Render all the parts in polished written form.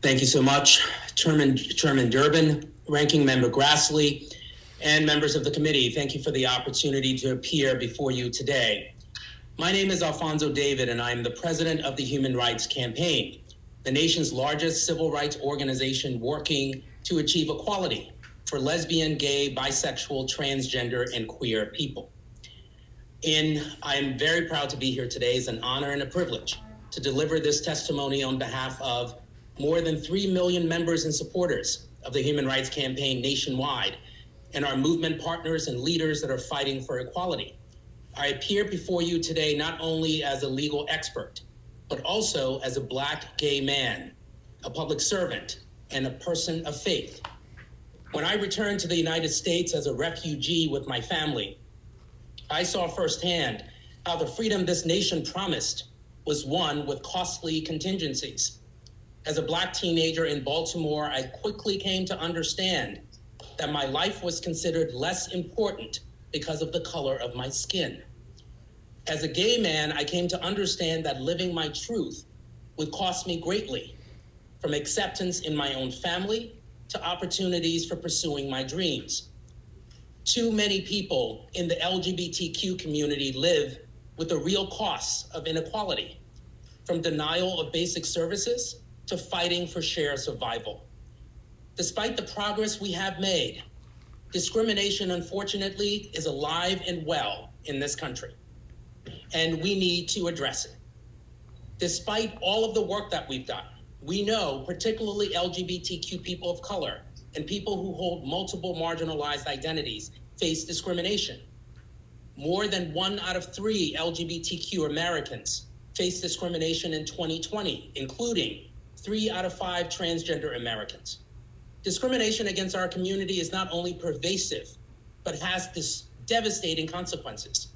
Thank you so much, Chairman Durbin, Ranking Member Grassley, and members of the committee. Thank you for the opportunity to appear before you today. My name is Alphonso David, and I am the president of the Human Rights Campaign, the nation's largest civil rights organization working to achieve equality for lesbian, gay, bisexual, transgender, and queer people. I am very proud to be here today. It's an honor and a privilege to deliver this testimony on behalf of more than 3 million members and supporters of the Human Rights Campaign nationwide and our movement partners and leaders that are fighting for equality. I appear before you today not only as a legal expert, but also as a Black gay man, a public servant, and a person of faith. When I returned to the United States as a refugee with my family, I saw firsthand how the freedom this nation promised was won with costly contingencies. As a Black teenager in Baltimore, I quickly came to understand that my life was considered less important because of the color of my skin. As a gay man, I came to understand that living my truth would cost me greatly, from acceptance in my own family to opportunities for pursuing my dreams. Too many people in the LGBTQ community live with the real costs of inequality, from denial of basic services to fighting for shared survival. Despite the progress we have made, discrimination, unfortunately, is alive and well in this country, and we need to address it. Despite all of the work that we've done, we know particularly LGBTQ people of color and people who hold multiple marginalized identities face discrimination. More than 1 out of 3 LGBTQ Americans face discrimination in 2020, including 3 out of 5 transgender Americans. Discrimination against our community is not only pervasive, but has devastating consequences.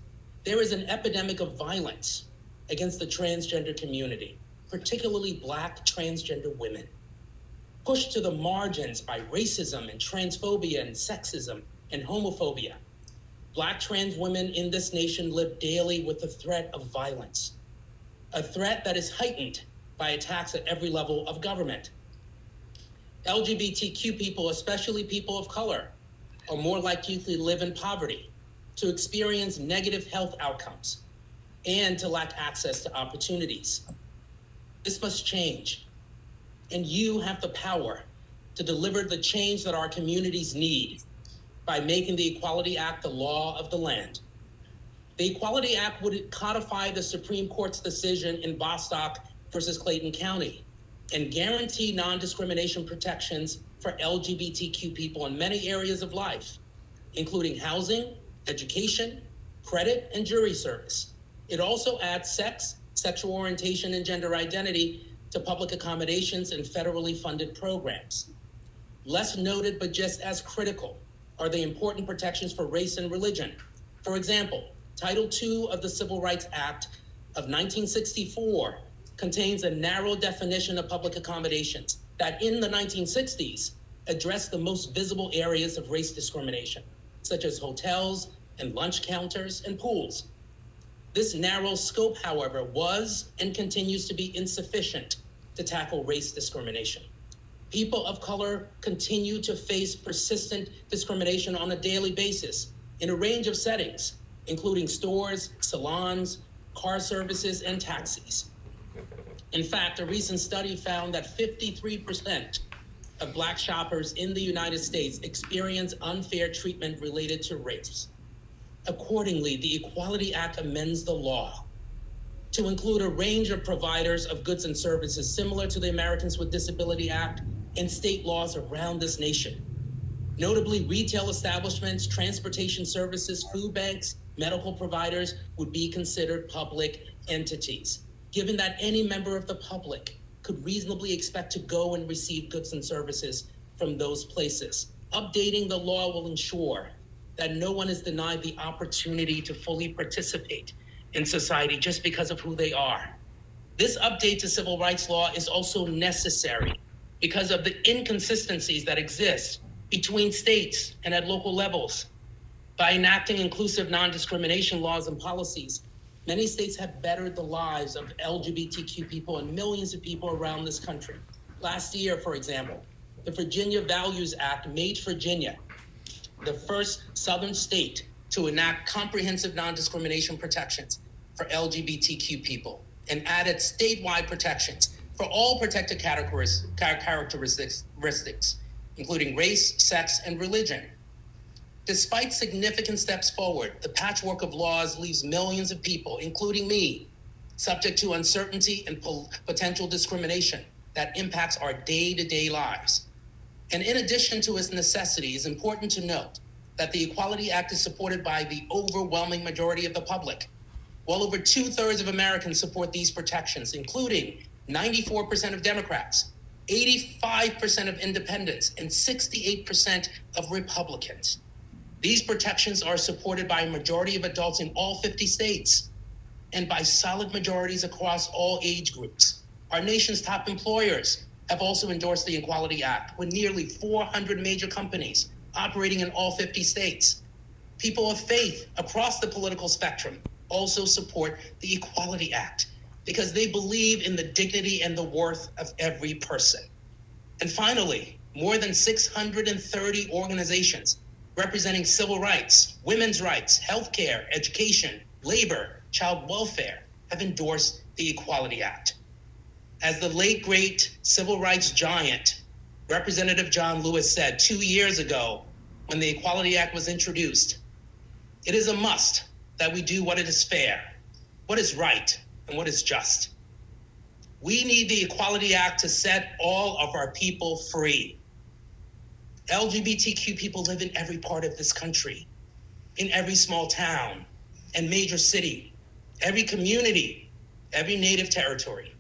There is an epidemic of violence against the transgender community, particularly Black transgender women, pushed to the margins by racism and transphobia and sexism and homophobia. Black trans women in this nation live daily with the threat of violence, a threat that is heightened by attacks at every level of government. LGBTQ people, especially people of color, are more likely to live in poverty, to experience negative health outcomes, and to lack access to opportunities. This must change, and you have the power to deliver the change that our communities need by making the Equality Act the law of the land. The Equality Act would codify the Supreme Court's decision in Bostock versus Clayton County and guarantee non-discrimination protections for LGBTQ people in many areas of life, including housing, education, credit, and jury service. It also adds sex, sexual orientation, and gender identity to public accommodations and federally funded programs. Less noted, but just as critical, are the important protections for race and religion. For example, Title II of the Civil Rights Act of 1964 contains a narrow definition of public accommodations that in the 1960s addressed the most visible areas of race discrimination, such as hotels and lunch counters and pools. This narrow scope, however, was and continues to be insufficient to tackle race discrimination. People of color continue to face persistent discrimination on a daily basis in a range of settings, including stores, salons, car services, and taxis. In fact, a recent study found that 53% of Black shoppers in the United States experience unfair treatment related to race. Accordingly, the Equality Act amends the law to include a range of providers of goods and services similar to the Americans with Disability Act and state laws around this nation. Notably, retail establishments, transportation services, food banks, medical providers would be considered public entities, given that any member of the public could reasonably expect to go and receive goods and services from those places. Updating the law will ensure that no one is denied the opportunity to fully participate in society just because of who they are. This update to civil rights law is also necessary because of the inconsistencies that exist between states and at local levels. By enacting inclusive non-discrimination laws and policies, many states have bettered the lives of LGBTQ people and millions of people around this country. Last year, for example, the Virginia Values Act made Virginia the first Southern state to enact comprehensive non-discrimination protections for LGBTQ people and added statewide protections for all protected characteristics, including race, sex, and religion. Despite significant steps forward, the patchwork of laws leaves millions of people, including me, subject to uncertainty and potential discrimination that impacts our day-to-day lives. And in addition to its necessity, it's important to note that the Equality Act is supported by the overwhelming majority of the public. Well over 2/3 of Americans support these protections, including 94% of Democrats, 85% of independents, and 68% of Republicans. These protections are supported by a majority of adults in all 50 states and by solid majorities across all age groups. Our nation's top employers have also endorsed the Equality Act, with nearly 400 major companies operating in all 50 states. People of faith across the political spectrum also support the Equality Act because they believe in the dignity and the worth of every person. And finally, more than 630 organizations representing civil rights, women's rights, healthcare, education, labor, child welfare have endorsed the Equality Act. As the late, great civil rights giant, Representative John Lewis, said 2 years ago when the Equality Act was introduced, it is a must that we do what is fair, what is right, and what is just. We need the Equality Act to set all of our people free. LGBTQ people live in every part of this country, in every small town and major city, every community, every native territory.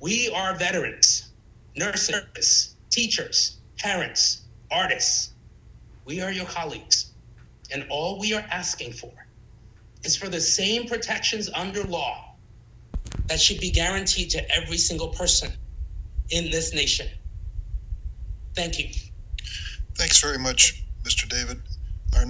We are veterans, nurses, teachers, parents, artists. We are your colleagues, and all we are asking for is for the same protections under law that should be guaranteed to every single person in this nation. Thank you. Thanks very much, Mr. David.